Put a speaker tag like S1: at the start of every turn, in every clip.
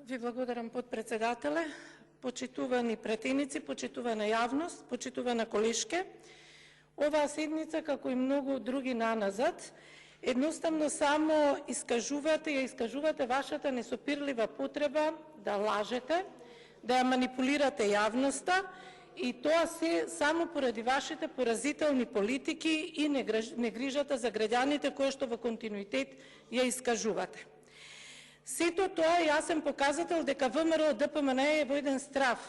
S1: Ви благодарам, подпредседателе, почитувани пратеници, почитувана јавност, почитувана колешке. Оваа седница, како и многу други наназад, едноставно само искажувате вашата несопирлива потреба да лажете, да ја манипулирате јавноста, и тоа се само поради вашите поразителни политики и негрижата за граѓаните кои што во континуитет ја искажувате. Сето тоа е јасен показател дека ВМРО ДПМН е во еден страв.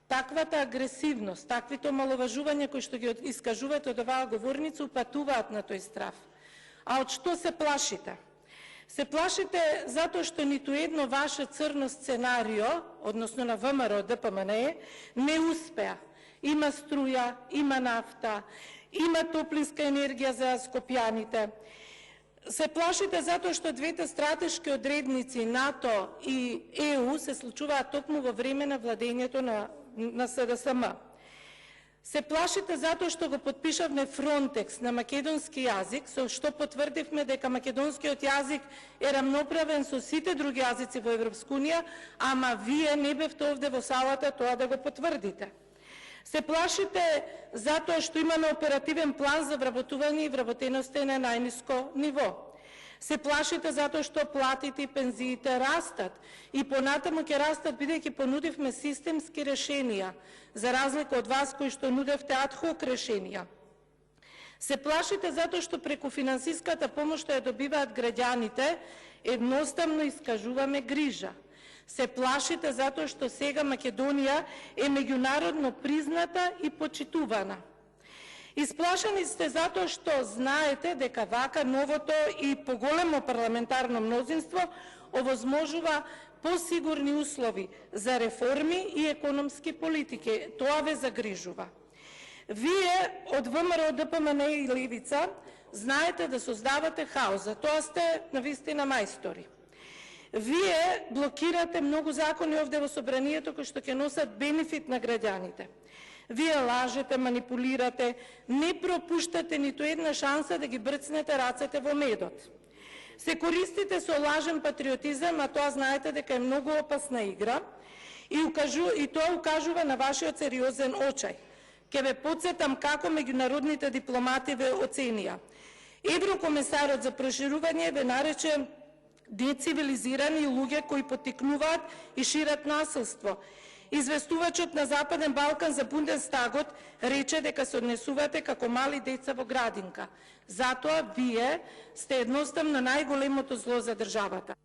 S1: Таквата агресивност, таквите омаловажувања кои што ги искажувате од оваа говорница упатуваат на тој страв. А од што се плашите? Се плашите затоа што ниту едно ваше црно сценарио, односно на ВМРО ДПМН, не успеа. Има струја, има нафта, има топлинска енергија за скопјаните. Се плашите затоа што двете стратешки одредници НАТО и ЕУ се случуваат токму во време на владењето на СДСМ. Се плашите затоа што го потпишавме Фронтекс на македонски јазик, со што потврдивме дека македонскиот јазик е рамноправен со сите други јазици во Европска унија, ама вие не бевте овде во салата тоа да го потврдите. Се плашите затоа што имаме оперативен план за вработување и вработеноста на најниско ниво. Се плашите затоа што платите и пензиите растат и понатаму ќе растат бидејќи понудивме системски решенија, за разлика од вас кои што нудевте адхок решенија. Се плашите затоа што преку финансиската помош што ја добиваат граѓаните, едноставно искажуваме грижа. Се плашите затоа што сега Македонија е меѓународно призната и почитувана. Исплашени сте затоа што знаете дека вака новото и поголемо парламентарно мнозинство овозможува посигурни услови за реформи и економски политики. Тоа ве загрижува. Вие од ВМРО ДПМН и Левица знаете да создавате хаос, за тоа сте навистина мајстори. Вие блокирате многу закони овде во собранието кои што ќе носат бенефит на граѓаните. Вие лажете, манипулирате, не пропуштате ниту една шанса да ги брцнете рацете во медот. Се користите со лажен патриотизам, а тоа знаете дека е многу опасна игра и тоа укажува на вашиот сериозен очај. Ке ве подсетам како меѓународните дипломати ве оценија. Еврокомесарот за проширување ве нарече децивилизирани луѓе кои поттикнуваат и шират насилство. Известувачот на Западен Балкан за Бундестагот рече дека се однесувате како мали деца во градинка. Затоа вие сте едноставно најголемото зло за државата.